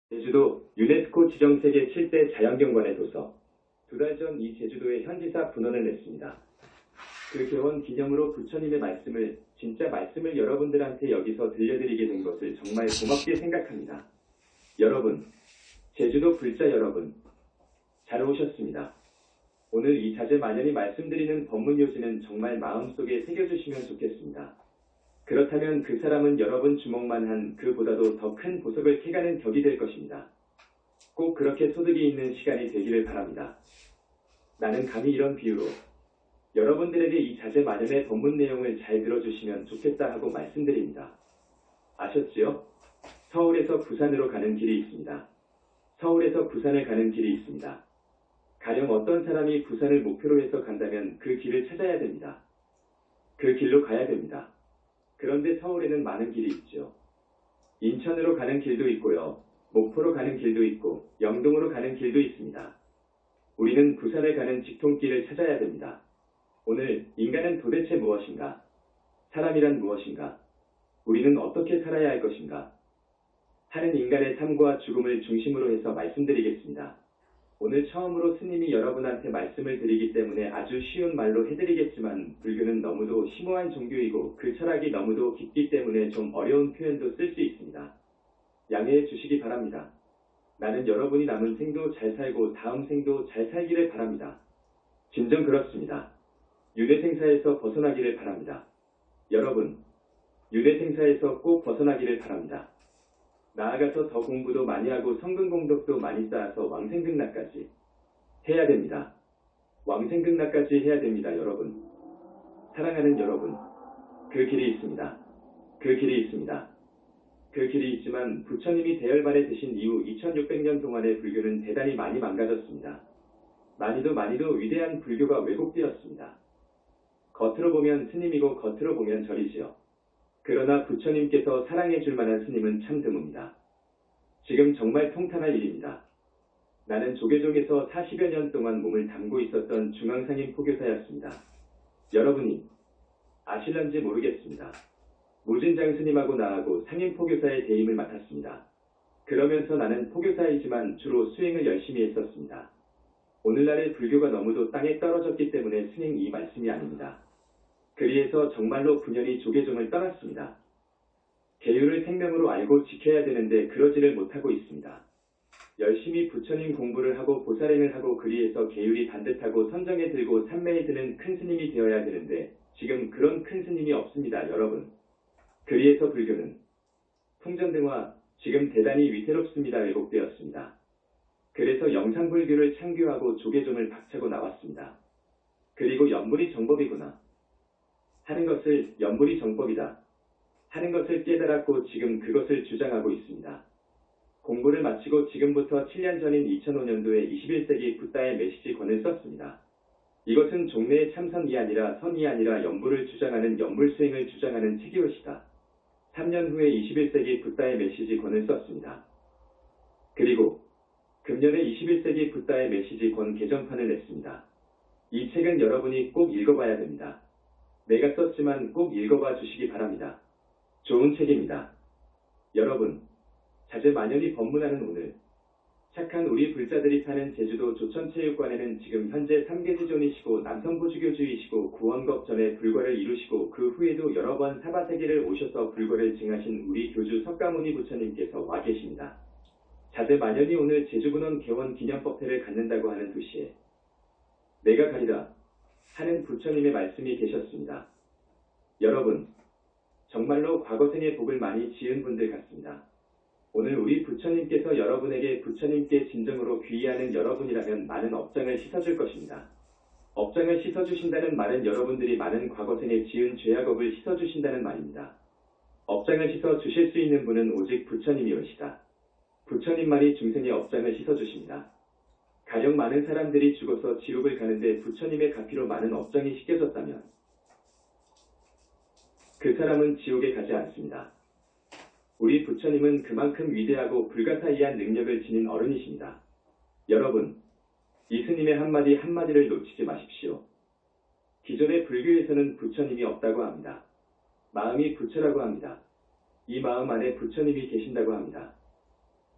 제주도 유네스코 지정 세계 7대 자연경관의 도서. 2달 전 이 제주도에 현지사 분원을 냈습니다. 그 개원 기념으로 부처님의 말씀을, 진짜 말씀을 여러분들한테 여기서 들려드리게 된 것을 정말 고맙게 생각합니다. 여러분, 제주도 불자 여러분, 잘 오셨습니다. 오늘 이 자제만연히 말씀드리는 법문 요지는 정말 마음속에 새겨주시면 좋겠습니다. 그렇다면 그 사람은 여러분 주목만 한 그보다도 더 큰 보석을 캐가는 격이 될 것입니다. 꼭 그렇게 소득이 있는 시간이 되기를 바랍니다. 나는 감히 이런 비유로 여러분들에게 이 자제만연의 법문 내용을 잘 들어주시면 좋겠다 하고 말씀드립니다. 아셨지요? 서울에서 부산으로 가는 길이 있습니다. 서울에서 부산을 가는 길이 있습니다. 가령 어떤 사람이 부산을 목표로 해서 간다면 그 길을 찾아야 됩니다. 그 길로 가야 됩니다. 그런데 서울에는 많은 길이 있죠. 인천으로 가는 길도 있고요. 목포로 가는 길도 있고 영동으로 가는 길도 있습니다. 우리는 부산에 가는 직통길을 찾아야 됩니다. 오늘 인간은 도대체 무엇인가? 사람이란 무엇인가? 우리는 어떻게 살아야 할 것인가? 하는 인간의 삶과 죽음을 중심으로 해서 말씀드리겠습니다. 오늘 처음으로 스님이 여러분한테 말씀을 드리기 때문에 아주 쉬운 말로 해드리겠지만 불교는 너무도 심오한 종교이고 그 철학이 너무도 깊기 때문에 좀 어려운 표현도 쓸 수 있습니다. 양해해 주시기 바랍니다. 나는 여러분이 남은 생도 잘 살고 다음 생도 잘 살기를 바랍니다. 진정 그렇습니다. 윤회생사에서 벗어나기를 바랍니다. 여러분, 윤회생사에서 꼭 벗어나기를 바랍니다. 나아가서 더 공부도 많이 하고 성근공덕도 많이 쌓아서 왕생극락까지 해야 됩니다. 왕생극락까지 해야 됩니다, 여러분. 사랑하는 여러분, 그 길이 있습니다. 그 길이 있습니다. 그 길이 있지만 부처님이 대열반에 드신 이후 2600년 동안의 불교는 대단히 많이 망가졌습니다. 많이도 위대한 불교가 왜곡되었습니다. 겉으로 보면 스님이고 겉으로 보면 절이지요. 그러나 부처님께서 사랑해 줄 만한 스님은 참 드뭅니다. 지금 정말 통탄할 일입니다. 나는 조계종에서 40여 년 동안 몸을 담고 있었던 중앙상인 포교사였습니다. 여러분이 아실런지 모르겠습니다. 무진장 스님하고 나하고 상인 포교사의 대임을 맡았습니다. 그러면서 나는 포교사이지만 주로 수행을 열심히 했었습니다. 오늘날의 불교가 너무도 땅에 떨어졌기 때문에 스님 이 말씀이 아닙니다. 그리해서 정말로 분연히 조계종을 떠났습니다. 계율을 생명으로 알고 지켜야 되는데 그러지를 못하고 있습니다. 열심히 부처님 공부를 하고 보살행을 하고 그리해서 계율이 반듯하고 선정에 들고 삼매에 드는 큰 스님이 되어야 되는데 지금 그런 큰 스님이 없습니다, 여러분. 그리해서 불교는 통전등화 지금 대단히 위태롭습니다. 왜곡되었습니다. 그래서 영상불교를 창규하고 조계종을 박차고 나왔습니다. 그리고 연불이 정법이구나 하는 것을 연불이 정법이다 하는 것을 깨달았고 지금 그것을 주장하고 있습니다. 공부를 마치고 지금부터 7년 전인 2005년도에 21세기 붓다의 메시지 권을 썼습니다. 이것은 종래의 참선이 아니라 선이 아니라 연불을 주장하는 연불수행을 주장하는 책이엇이다. 3년 후에 21세기 붓다의 메시지 권을 썼습니다. 그리고 금년에 21세기 붓다의 메시지 권 개정판을 냈습니다. 이 책은 여러분이 꼭 읽어봐야 됩니다. 내가 썼지만 꼭 읽어봐 주시기 바랍니다. 좋은 책입니다. 여러분, 자제만연히 법문하는 오늘, 착한 우리 불자들이 사는 제주도 조천체육관에는 지금 현재 삼계지존이시고 남성부주교주이시고 구원겁 전에 불과를 이루시고 그 후에도 여러 번 사바세계를 오셔서 불과를 증하신 우리 교주 석가모니 부처님께서 와 계십니다. 자제만연히 오늘 제주분원 개원 기념법회를 갖는다고 하는 도시에 내가 가리라 하는 부처님의 말씀이 계셨습니다. 여러분, 정말로 과거생의 복을 많이 지은 분들 같습니다. 오늘 우리 부처님께서 여러분에게 부처님께 진정으로 귀의하는 여러분이라면 많은 업장을 씻어줄 것입니다. 업장을 씻어주신다는 말은 여러분들이 많은 과거생에 지은 죄악업을 씻어주신다는 말입니다. 업장을 씻어주실 수 있는 분은 오직 부처님이오시다. 부처님만이 중생의 업장을 씻어주십니다. 가령 많은 사람들이 죽어서 지옥을 가는데 부처님의 가피로 많은 업장이 씻겨졌다면 그 사람은 지옥에 가지 않습니다. 우리 부처님은 그만큼 위대하고 불가사의한 능력을 지닌 어른이십니다. 여러분, 이 스님의 한마디 한마디를 놓치지 마십시오. 기존의 불교에서는 부처님이 없다고 합니다. 마음이 부처라고 합니다. 이 마음 안에 부처님이 계신다고 합니다.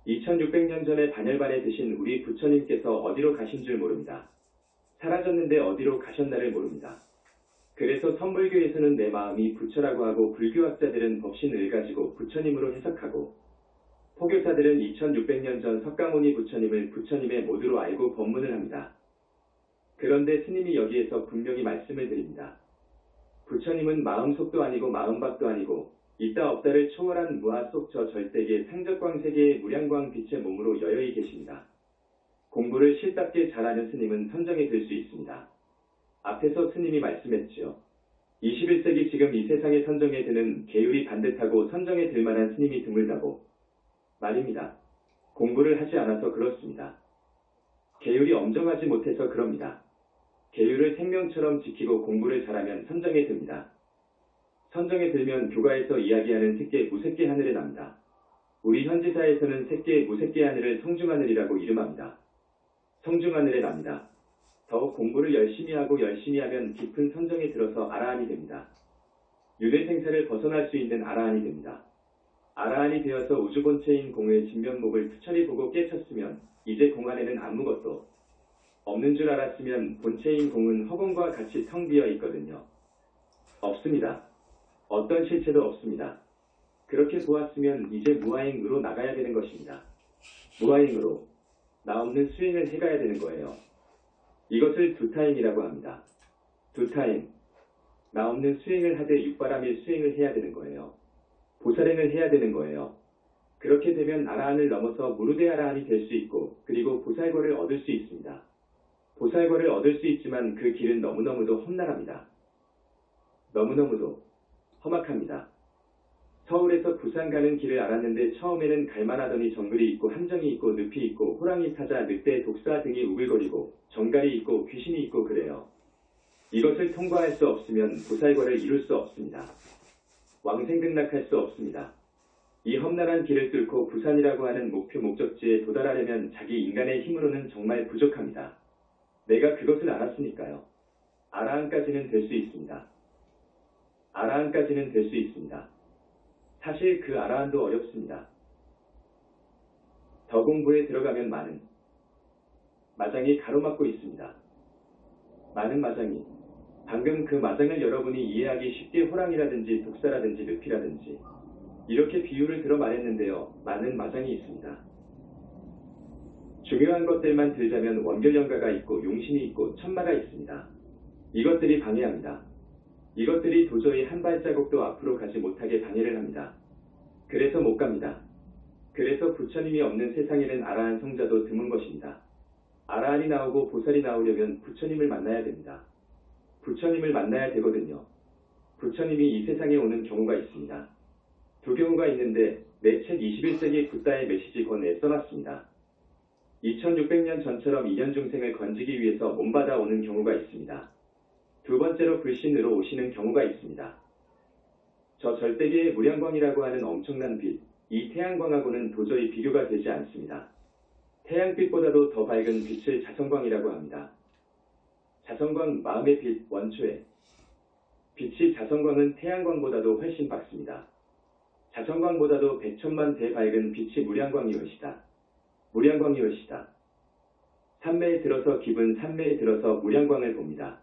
2600년 전에 반열반에 드신 우리 부처님께서 어디로 가신 줄 모릅니다. 사라졌는데 어디로 가셨나를 모릅니다. 그래서 선불교에서는 내 마음이 부처라고 하고 불교학자들은 법신을 가지고 부처님으로 해석하고 포교사들은 2600년 전 석가모니 부처님을 부처님의 모두로 알고 법문을 합니다. 그런데 스님이 여기에서 분명히 말씀을 드립니다. 부처님은 마음속도 아니고 마음밖도 아니고 있다 없다를 초월한 무아 속 저 절대계 상적광세계의 무량광 빛의 몸으로 여여히 계십니다. 공부를 실답게 잘하는 스님은 선정에 들 수 있습니다. 앞에서 스님이 말씀했지요. 21세기 지금 이 세상에 선정에 드는 계율이 반듯하고 선정에 들 만한 스님이 드물다고 말입니다. 공부를 하지 않아서 그렇습니다. 계율이 엄정하지 못해서 그럽니다. 계율을 생명처럼 지키고 공부를 잘하면 선정에 듭니다. 선정에 들면 교가에서 이야기하는 새끼 무새끼 하늘에 납니다. 우리 현지사에서는 새끼 무새끼 하늘을 성중하늘이라고 이름합니다. 성중하늘에 납니다. 더욱 공부를 열심히 하고 열심히 하면 깊은 선정에 들어서 아라한이 됩니다. 윤회생사를 벗어날 수 있는 아라한이 됩니다. 아라한이 되어서 우주본체인 공의 진면목을 투철히 보고 깨쳤으면 이제 공 안에는 아무것도 없는 줄 알았으면 본체인 공은 허공과 같이 텅 비어 있거든요. 없습니다. 어떤 실체도 없습니다. 그렇게 보았으면 이제 무아행으로 나가야 되는 것입니다. 무아행으로 나 없는 수행을 해가야 되는 거예요. 이것을 두타행이라고 합니다. 두타행. 나 없는 수행을 하되 육바람일 수행을 해야 되는 거예요. 보살행을 해야 되는 거예요. 그렇게 되면 아라한을 넘어서 무르대 아라한이 될 수 있고 그리고 보살과를 얻을 수 있습니다. 보살과를 얻을 수 있지만 그 길은 너무너무도 험난합니다. 너무너무도 험악합니다. 서울에서 부산 가는 길을 알았는데 처음에는 갈만하더니 정글이 있고 함정이 있고 늪이 있고 호랑이 타자 늑대 독사 등이 우글거리고 정갈이 있고 귀신이 있고 그래요. 이것을 통과할 수 없으면 보살과를 이룰 수 없습니다. 왕생등락할 수 없습니다. 이 험난한 길을 뚫고 부산이라고 하는 목표 목적지에 도달하려면 자기 인간의 힘으로는 정말 부족합니다. 내가 그것을 알았으니까요. 아라한까지는 될 수 있습니다. 아라한까지는 될 수 있습니다. 사실 그 아라한도 어렵습니다. 더 공부에 들어가면 많은 마장이 가로막고 있습니다. 많은 마장이 방금 그 마장을 여러분이 이해하기 쉽게 호랑이라든지 독사라든지 늪이라든지 이렇게 비유를 들어 말했는데요. 많은 마장이 있습니다. 중요한 것들만 들자면 원결연가가 있고 용신이 있고 천마가 있습니다. 이것들이 방해합니다. 이것들이 도저히 한 발자국도 앞으로 가지 못하게 방해를 합니다. 그래서 못 갑니다. 그래서 부처님이 없는 세상에는 아라한 성자도 드문 것입니다. 아라한이 나오고 보살이 나오려면 부처님을 만나야 됩니다. 부처님을 만나야 되거든요. 부처님이 이 세상에 오는 경우가 있습니다. 두 경우가 있는데 내 책 21세기 붓다의 메시지 권에 써놨습니다. 2600년 전처럼 인연중생을 건지기 위해서 몸받아 오는 경우가 있습니다. 두 번째로 불신으로 오시는 경우가 있습니다. 저 절대계의 무량광이라고 하는 엄청난 빛, 이 태양광하고는 도저히 비교가 되지 않습니다. 태양빛보다도 더 밝은 빛을 자성광이라고 합니다. 자성광 마음의 빛, 원초에 빛이 자성광은 태양광보다도 훨씬 밝습니다. 자성광보다도 100천만 배 밝은 빛이 무량광이올시다. 무량광이올시다. 삼매에 들어서 기분 삼매에 들어서 무량광을 봅니다.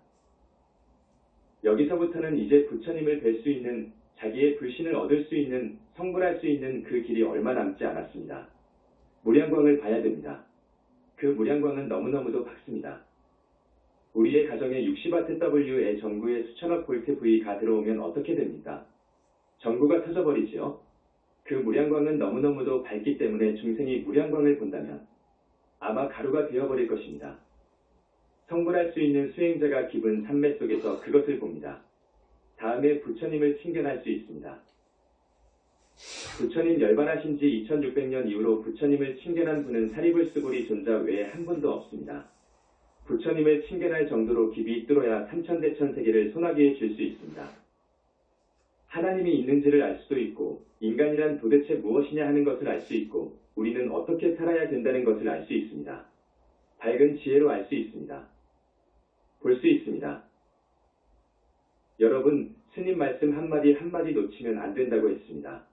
여기서부터는 이제 부처님을 뵐 수 있는 자기의 불신을 얻을 수 있는 성불할 수 있는 그 길이 얼마 남지 않았습니다. 무량광을 봐야 됩니다. 그 무량광은 너무너무도 밝습니다. 우리의 가정에 60W W의 전구에 수천억 볼트 V가 들어오면 어떻게 됩니까? 전구가 터져버리지요. 그 무량광은 너무너무도 밝기 때문에 중생이 무량광을 본다면 아마 가루가 되어버릴 것입니다. 성불할 수 있는 수행자가 기분 삼매 속에서 그것을 봅니다. 다음에 부처님을 친견할 수 있습니다. 부처님 열반하신 지 2600년 이후로 부처님을 친견한 분은 사리불스고리 존자 외에 한 분도 없습니다. 부처님을 친견할 정도로 깊이 뚫어야 삼천대천 세계를 소나기에 줄 수 있습니다. 하나님이 있는지를 알 수도 있고 인간이란 도대체 무엇이냐 하는 것을 알 수 있고 우리는 어떻게 살아야 된다는 것을 알 수 있습니다. 밝은 지혜로 알 수 있습니다. 볼 수 있습니다. 여러분, 스님 말씀 한마디 한마디 놓치면 안 된다고 했습니다.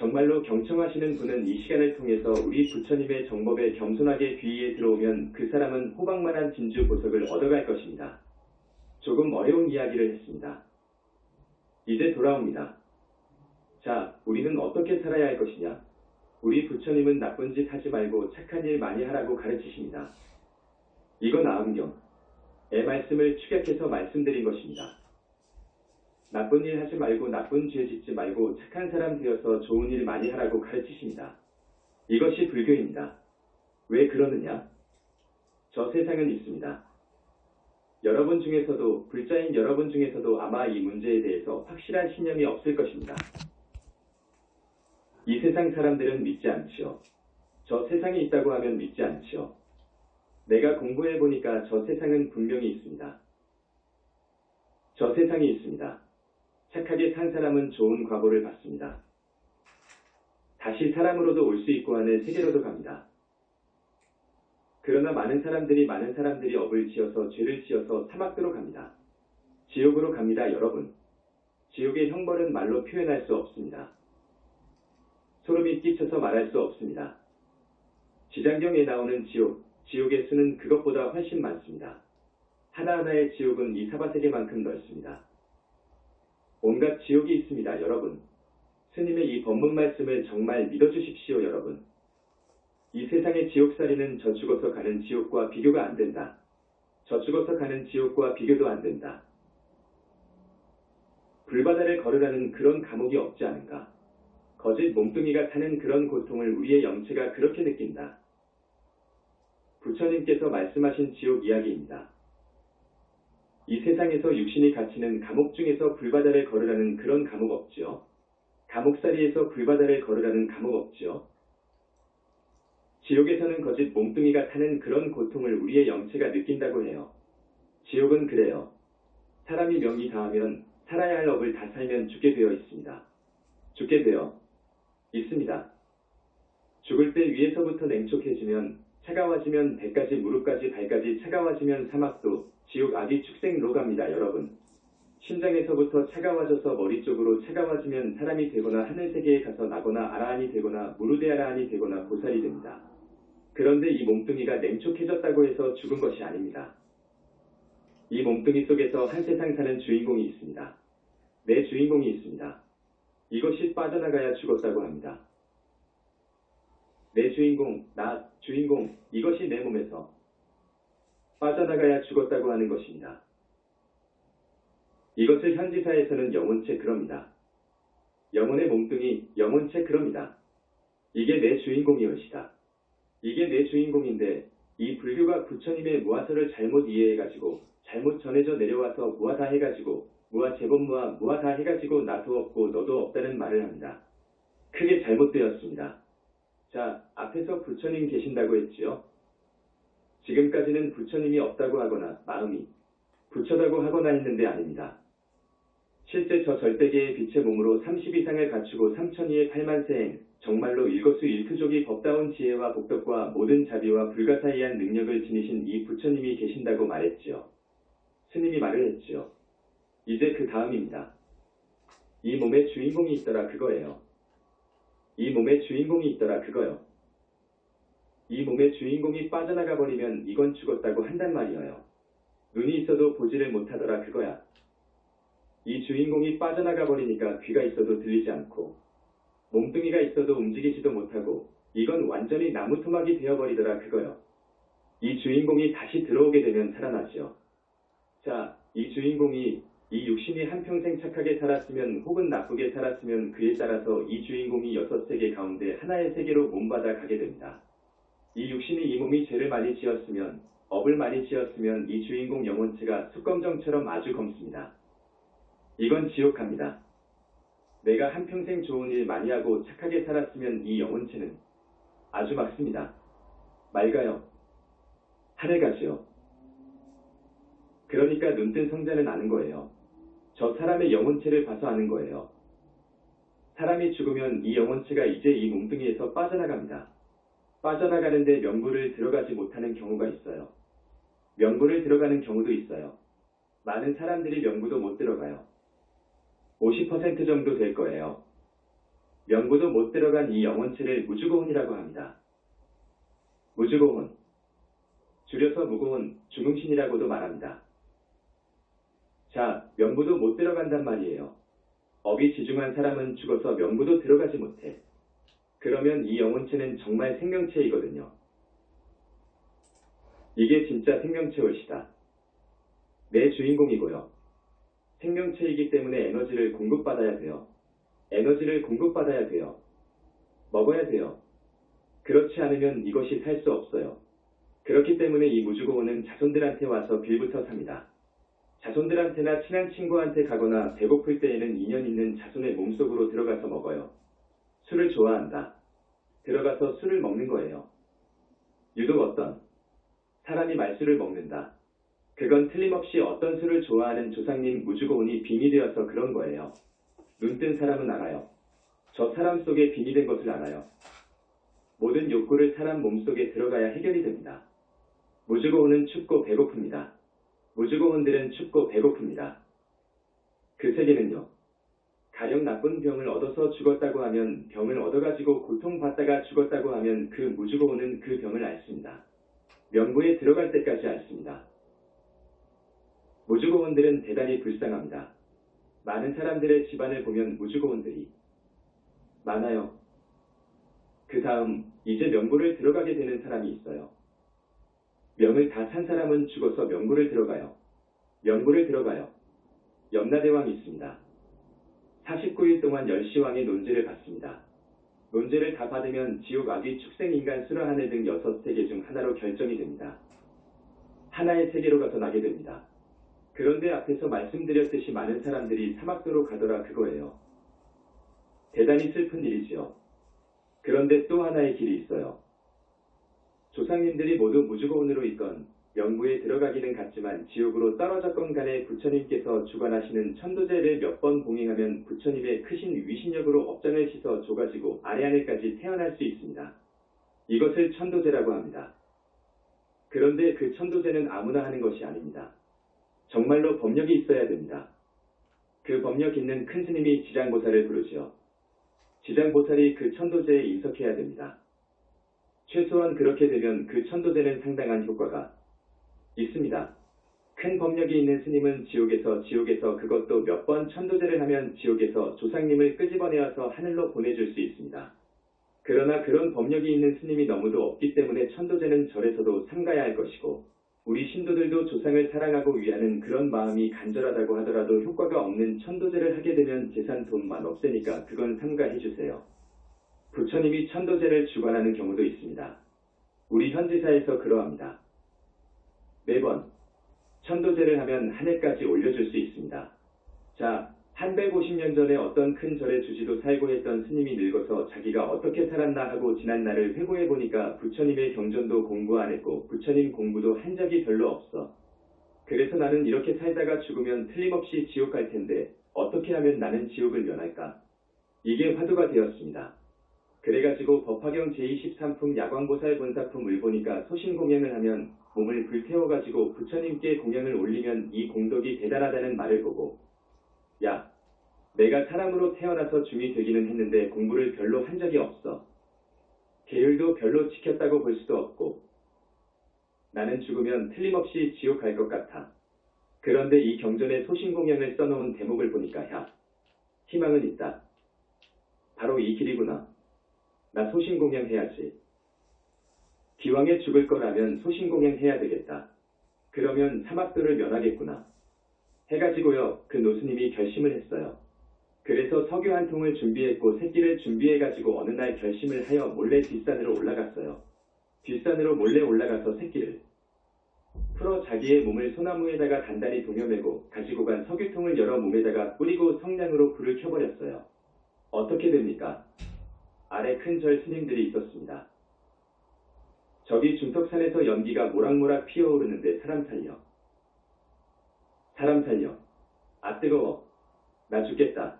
정말로 경청하시는 분은 이 시간을 통해서 우리 부처님의 정법에 겸손하게 귀의에 들어오면 그 사람은 호박만한 진주 보석을 얻어갈 것입니다. 조금 어려운 이야기를 했습니다. 이제 돌아옵니다. 자, 우리는 어떻게 살아야 할 것이냐? 우리 부처님은 나쁜 짓 하지 말고 착한 일 많이 하라고 가르치십니다. 이건 아음경의 말씀을 축약해서 말씀드린 것입니다. 나쁜 일 하지 말고 나쁜 죄 짓지 말고 착한 사람 되어서 좋은 일 많이 하라고 가르치십니다. 이것이 불교입니다. 왜 그러느냐? 저 세상은 있습니다. 여러분 중에서도 불자인 여러분 중에서도 아마 이 문제에 대해서 확실한 신념이 없을 것입니다. 이 세상 사람들은 믿지 않지요. 저 세상이 있다고 하면 믿지 않지요. 내가 공부해 보니까 저 세상은 분명히 있습니다. 저 세상이 있습니다. 착하게 산 사람은 좋은 과보를 받습니다. 다시 사람으로도 올 수 있고 하는 세계로도 갑니다. 그러나 많은 사람들이 업을 지어서 죄를 지어서 사막도로 갑니다. 지옥으로 갑니다, 여러분. 지옥의 형벌은 말로 표현할 수 없습니다. 소름이 끼쳐서 말할 수 없습니다. 지장경에 나오는 지옥의 수는 그것보다 훨씬 많습니다. 하나하나의 지옥은 이 사바세계만큼 넓습니다. 온갖 지옥이 있습니다, 여러분. 스님의 이 법문 말씀을 정말 믿어주십시오, 여러분. 이 세상의 지옥살이는 저 죽어서 가는 지옥과 비교가 안 된다. 저 죽어서 가는 지옥과 비교도 안 된다. 불바다를 걸으라는 그런 감옥이 없지 않은가. 거짓 몸뚱이가 타는 그런 고통을 우리의 영체가 그렇게 느낀다. 부처님께서 말씀하신 지옥 이야기입니다. 이 세상에서 육신이 갇히는 감옥 중에서 불바다를 걸으라는 그런 감옥 없지요. 감옥살이에서 불바다를 걸으라는 감옥 없지요. 지옥에서는 거짓 몸뚱이가 타는 그런 고통을 우리의 영체가 느낀다고 해요. 지옥은 그래요. 사람이 명이 다하면 살아야 할 업을 다 살면 죽게 되어 있습니다. 죽게 되어 있습니다. 죽을 때 위에서부터 냉촉해지면 차가워지면 배까지 무릎까지 발까지 차가워지면 사막도 지옥 아기 축생로 갑니다, 여러분. 심장에서부터 차가워져서 머리 쪽으로 차가워지면 사람이 되거나 하늘세계에 가서 나거나 아라한이 되거나 무르데 아라한이 되거나 보살이 됩니다. 그런데 이 몸뚱이가 냉촉해졌다고 해서 죽은 것이 아닙니다. 이 몸뚱이 속에서 한 세상 사는 주인공이 있습니다. 내 주인공이 있습니다. 이것이 빠져나가야 죽었다고 합니다. 내 주인공, 나 주인공, 이것이 내 몸에서 빠져나가야 죽었다고 하는 것입니다. 이것을 현지사에서는 영혼체 그럽니다. 영혼의 몸뚱이, 영혼체 그럽니다. 이게 내 주인공이엇이다. 이게 내 주인공인데 이 불교가 부처님의 무아서를 잘못 이해해가지고 잘못 전해져 내려와서 무아다 해가지고 무아제법무아 무아다 해가지고 나도 없고 너도 없다는 말을 합니다. 크게 잘못되었습니다. 자, 앞에서 부처님 계신다고 했지요? 지금까지는 부처님이 없다고 하거나 마음이 부처다고 하거나 했는데 아닙니다. 실제 저 절대계의 빛의 몸으로 30 이상을 갖추고 3천이의 8만 세행, 정말로 일거수일투족이 법다운 지혜와 복덕과 모든 자비와 불가사의한 능력을 지니신 이 부처님이 계신다고 말했지요. 스님이 말을 했지요. 이제 그 다음입니다. 이 몸에 주인공이 있더라 그거예요. 이 몸에 주인공이 있더라 그거요. 이 몸의 주인공이 빠져나가 버리면 이건 죽었다고 한단 말이에요. 눈이 있어도 보지를 못하더라 그거야. 이 주인공이 빠져나가 버리니까 귀가 있어도 들리지 않고 몸뚱이가 있어도 움직이지도 못하고 이건 완전히 나무토막이 되어버리더라 그거요. 이 주인공이 다시 들어오게 되면 살아나지요. 자, 이 주인공이 이 육신이 한평생 착하게 살았으면 혹은 나쁘게 살았으면 그에 따라서 이 주인공이 6세계 가운데 하나의 세계로 몸받아 가게 됩니다. 이 육신이 이 몸이 죄를 많이 지었으면 업을 많이 지었으면 이 주인공 영혼체가 숯검정처럼 아주 검습니다. 이건 지옥합니다. 내가 한평생 좋은 일 많이 하고 착하게 살았으면 이 영혼체는 아주 맑습니다. 맑아요. 하늘 가지요. 그러니까 눈뜬 성자는 아는 거예요. 저 사람의 영혼체를 봐서 아는 거예요. 사람이 죽으면 이 영혼체가 이제 이 몸뚱이에서 빠져나갑니다. 빠져나가는데 명부를 들어가지 못하는 경우가 있어요. 명부를 들어가는 경우도 있어요. 많은 사람들이 명부도 못 들어가요. 50% 정도 될 거예요. 명부도 못 들어간 이 영혼체를 무주고혼이라고 합니다. 무주고혼, 줄여서 무고혼, 중음신이라고도 말합니다. 자, 명부도 못 들어간단 말이에요. 업이 지중한 사람은 죽어서 명부도 들어가지 못해. 그러면 이 영혼체는 정말 생명체이거든요. 이게 진짜 생명체올시다. 내 주인공이고요. 생명체이기 때문에 에너지를 공급받아야 돼요. 에너지를 공급받아야 돼요. 먹어야 돼요. 그렇지 않으면 이것이 살 수 없어요. 그렇기 때문에 이 무주고혼은 자손들한테 와서 빌부터 삽니다. 자손들한테나 친한 친구한테 가거나 배고플 때에는 인연 있는 자손의 몸속으로 들어가서 먹어요. 술을 좋아한다. 들어가서 술을 먹는 거예요. 유독 어떤 사람이 말술을 먹는다. 그건 틀림없이 어떤 술을 좋아하는 조상님 무주고혼이 빙이 되어서 그런 거예요. 눈 뜬 사람은 알아요. 저 사람 속에 빙이 된 것을 알아요. 모든 욕구를 사람 몸속에 들어가야 해결이 됩니다. 무주고혼은 춥고 배고픕니다. 무주고혼들은 춥고 배고픕니다. 그 세계는요. 가령 나쁜 병을 얻어서 죽었다고 하면 병을 얻어가지고 고통받다가 죽었다고 하면 그 무주고혼은 그 병을 앓습니다. 명부에 들어갈 때까지 앓습니다. 무주고혼들은 대단히 불쌍합니다. 많은 사람들의 집안을 보면 무주고혼들이 많아요. 그 다음 이제 명부를 들어가게 되는 사람이 있어요. 명을 다 산 사람은 죽어서 명부를 들어가요. 명부를 들어가요. 염라대왕이 있습니다. 49일 동안 열시왕의 논제를 받습니다. 논제를 다 받으면 지옥, 악귀, 축생, 인간, 수라, 하늘 등 6세계 중 하나로 결정이 됩니다. 하나의 세계로 가서 나게 됩니다. 그런데 앞에서 말씀드렸듯이 많은 사람들이 사막도로 가더라 그거예요. 대단히 슬픈 일이지요. 그런데 또 하나의 길이 있어요. 조상님들이 모두 무주고혼으로 있건 명부에 들어가기는 같지만 지옥으로 떨어졌건 간에 부처님께서 주관하시는 천도제를 몇 번 봉행하면 부처님의 크신 위신력으로 업장을 씻어 줘가지고 아래하늘까지 태어날 수 있습니다. 이것을 천도제라고 합니다. 그런데 그 천도제는 아무나 하는 것이 아닙니다. 정말로 법력이 있어야 됩니다. 그 법력 있는 큰 스님이 지장보살을 부르지요. 지장보살이 그 천도제에 인석해야 됩니다. 최소한 그렇게 되면 그 천도제는 상당한 효과가 있습니다. 큰 법력이 있는 스님은 지옥에서 그것도 몇 번 천도제를 하면 지옥에서 조상님을 끄집어내어서 하늘로 보내줄 수 있습니다. 그러나 그런 법력이 있는 스님이 너무도 없기 때문에 천도제는 절에서도 삼가야 할 것이고 우리 신도들도 조상을 사랑하고 위하는 그런 마음이 간절하다고 하더라도 효과가 없는 천도제를 하게 되면 재산 돈만 없으니까 그건 삼가해주세요. 부처님이 천도제를 주관하는 경우도 있습니다. 우리 현지사에서 그러합니다. 매번 천도제를 하면 하늘까지 올려줄 수 있습니다. 자, 한 150년 전에 어떤 큰 절에 주지도 살고 했던 스님이 늙어서 자기가 어떻게 살았나 하고 지난 날을 회고해보니까 부처님의 경전도 공부 안 했고 부처님 공부도 한 적이 별로 없어. 그래서 나는 이렇게 살다가 죽으면 틀림없이 지옥 갈 텐데 어떻게 하면 나는 지옥을 면할까? 이게 화두가 되었습니다. 그래가지고 법화경 제23품 야광보살 본사품을 보니까 소신공양을 하면 몸을 불태워가지고 부처님께 공양을 올리면 이 공덕이 대단하다는 말을 보고 야, 내가 사람으로 태어나서 중이 되기는 했는데 공부를 별로 한 적이 없어. 계율도 별로 지켰다고 볼 수도 없고 나는 죽으면 틀림없이 지옥 갈 것 같아. 그런데 이 경전에 소신공양을 써놓은 대목을 보니까 야, 희망은 있다. 바로 이 길이구나. 나 소신공양 해야지. 기왕에 죽을 거라면 소신공양 해야 되겠다. 그러면 사막도를 면하겠구나. 해가지고요, 그 노스님이 결심을 했어요. 그래서 석유 한 통을 준비했고 새끼를 준비해가지고 어느 날 결심을 하여 몰래 뒷산으로 올라갔어요. 뒷산으로 몰래 올라가서 새끼를 풀어 자기의 몸을 소나무에다가 단단히 동여매고 가지고 간 석유통을 열어 몸에다가 뿌리고 성냥으로 불을 켜버렸어요. 어떻게 됩니까? 아래 큰 절 스님들이 있었습니다. 저기 중턱산에서 연기가 모락모락 피어오르는데 사람 살려. 사람 살려. 아 뜨거워. 나 죽겠다.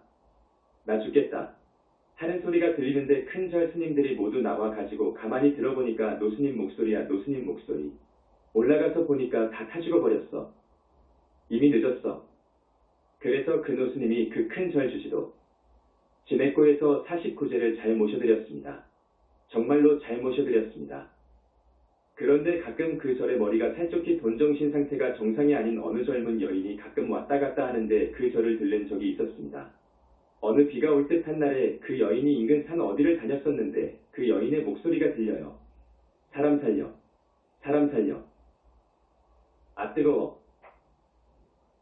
나 죽겠다. 하는 소리가 들리는데 큰 절 스님들이 모두 나와 가지고 가만히 들어보니까 노스님 목소리야. 노스님 목소리. 올라가서 보니까 다 타 죽어버렸어. 이미 늦었어. 그래서 그 노스님이 그 큰 절 주지도 진해고에서 49제를 잘 모셔드렸습니다. 정말로 잘 모셔드렸습니다. 그런데 가끔 그 절의 머리가 살쪘기 돈정신 상태가 정상이 아닌 어느 젊은 여인이 가끔 왔다 갔다 하는데 그 절을 들른 적이 있었습니다. 어느 비가 올 듯한 날에 그 여인이 인근 산 어디를 다녔었는데 그 여인의 목소리가 들려요. 사람 살려. 사람 살려. 아 뜨거워.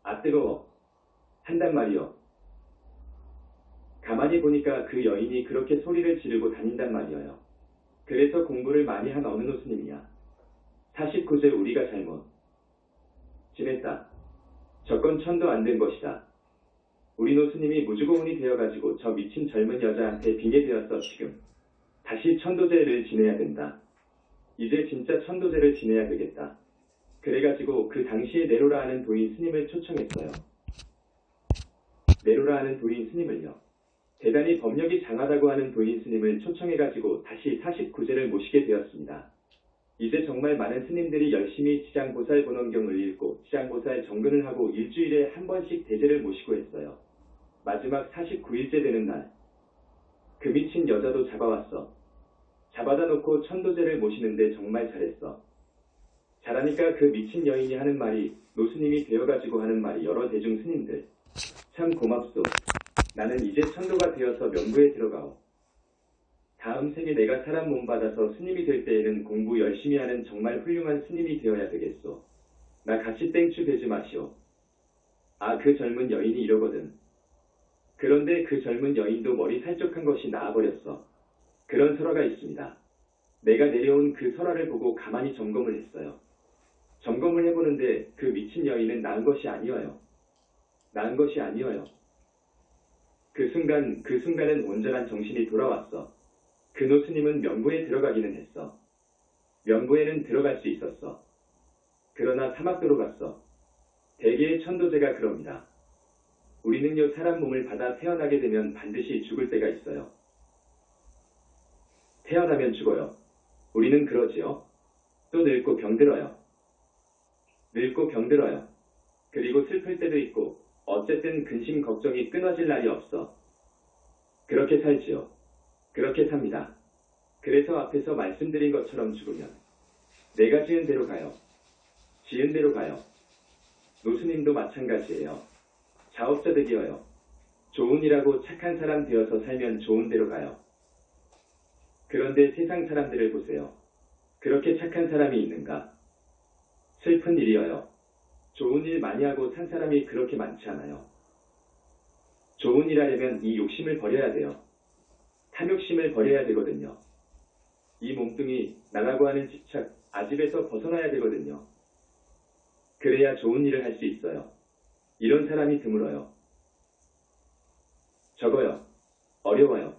아 뜨거워. 한단 말이요. 가만히 보니까 그 여인이 그렇게 소리를 지르고 다닌단 말이에요. 그래서 공부를 많이 한 어느 노스님이야. 49제 우리가 잘못 지냈다. 저건 천도 안 된 것이다. 우리 노스님이 무주고운이 되어가지고 저 미친 젊은 여자한테 빙의 되었어 지금. 다시 천도제를 지내야 된다. 이제 진짜 천도제를 지내야 되겠다. 그래가지고 그 당시에 네로라 하는 도인 스님을 초청했어요. 네로라 하는 도인 스님을요. 대단히 법력이 장하다고 하는 도인 스님을 초청해가지고 다시 49제를 모시게 되었습니다. 이제 정말 많은 스님들이 열심히 지장보살 본원경을 읽고 지장보살 정근을 하고 일주일에 한 번씩 대제를 모시고 했어요. 마지막 49일째 되는 날, 그 미친 여자도 잡아왔어. 잡아다 놓고 천도제를 모시는데 정말 잘했어. 잘하니까 그 미친 여인이 하는 말이, 노스님이 되어가지고 하는 말이 여러 대중 스님들. 참 고맙소. 나는 이제 천도가 되어서 명부에 들어가오. 다음 생에 내가 사람 몸 받아서 스님이 될 때에는 공부 열심히 하는 정말 훌륭한 스님이 되어야 되겠소. 나 같이 땡추 되지 마시오. 아, 그 젊은 여인이 이러거든. 그런데 그 젊은 여인도 머리 살쪽한 것이 나아버렸어. 그런 설화가 있습니다. 내가 내려온 그 설화를 보고 가만히 점검을 했어요. 점검을 해보는데 그 미친 여인은 나은 것이 아니어요. 나은 것이 아니어요. 그 순간은 온전한 정신이 돌아왔어. 그 노스님은 명부에 들어가기는 했어. 명부에는 들어갈 수 있었어. 그러나 사막도로 갔어. 대개의 천도제가 그럽니다. 우리는요 사람 몸을 받아 태어나게 되면 반드시 죽을 때가 있어요. 태어나면 죽어요. 우리는 그러지요. 또 늙고 병들어요. 늙고 병들어요. 그리고 슬플 때도 있고 어쨌든 근심 걱정이 끊어질 날이 없어. 그렇게 살지요. 그렇게 삽니다. 그래서 앞에서 말씀드린 것처럼 죽으면 내가 지은 대로 가요. 지은 대로 가요. 노스님도 마찬가지예요. 자업자 득이어요. 좋은 일하고 착한 사람 되어서 살면 좋은 대로 가요. 그런데 세상 사람들을 보세요. 그렇게 착한 사람이 있는가? 슬픈 일이어요. 좋은 일 많이 하고 산 사람이 그렇게 많지 않아요. 좋은 일 하려면 이 욕심을 버려야 돼요. 탐욕심을 버려야 되거든요. 이 몸뚱이, 나라고 하는 집착, 아집에서 벗어나야 되거든요. 그래야 좋은 일을 할 수 있어요. 이런 사람이 드물어요. 적어요. 어려워요.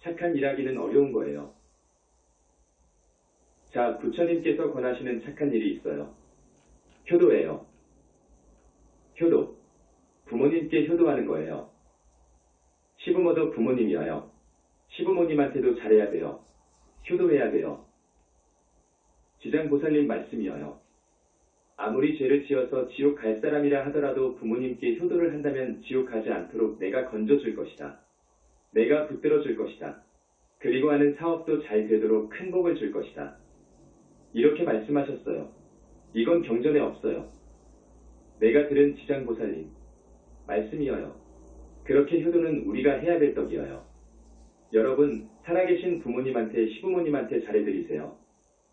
착한 일하기는 어려운 거예요. 자, 부처님께서 권하시는 착한 일이 있어요. 효도예요. 효도. 부모님께 효도하는 거예요. 시부모도 부모님이어요. 시부모님한테도 잘해야 돼요. 효도해야 돼요. 지장보살님 말씀이어요. 아무리 죄를 지어서 지옥 갈 사람이라 하더라도 부모님께 효도를 한다면 지옥 가지 않도록 내가 건져줄 것이다. 내가 붙들어줄 것이다. 그리고 하는 사업도 잘 되도록 큰 복을 줄 것이다. 이렇게 말씀하셨어요. 이건 경전에 없어요. 내가 들은 지장보살님 말씀이어요. 그렇게 효도는 우리가 해야 될 떡이어요. 여러분, 살아계신 부모님한테 시부모님한테 잘해드리세요.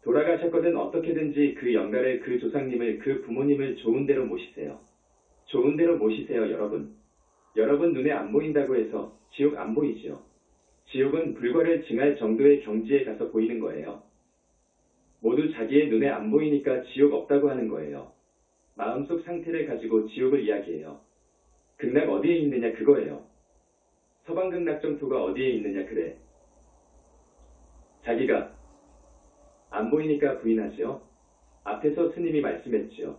돌아가셨거든 어떻게든지 그 영가를 그 조상님을 그 부모님을 좋은 데로 모시세요. 좋은 데로 모시세요 여러분. 여러분 눈에 안 보인다고 해서 지옥 안 보이지요. 지옥은 불과를 증할 정도의 경지에 가서 보이는 거예요. 모두 자기의 눈에 안 보이니까 지옥 없다고 하는 거예요. 마음속 상태를 가지고 지옥을 이야기해요. 극락 어디에 있느냐 그거예요. 서방극락정토가 어디에 있느냐 그래. 자기가 안 보이니까 부인하지요. 앞에서 스님이 말씀했지요.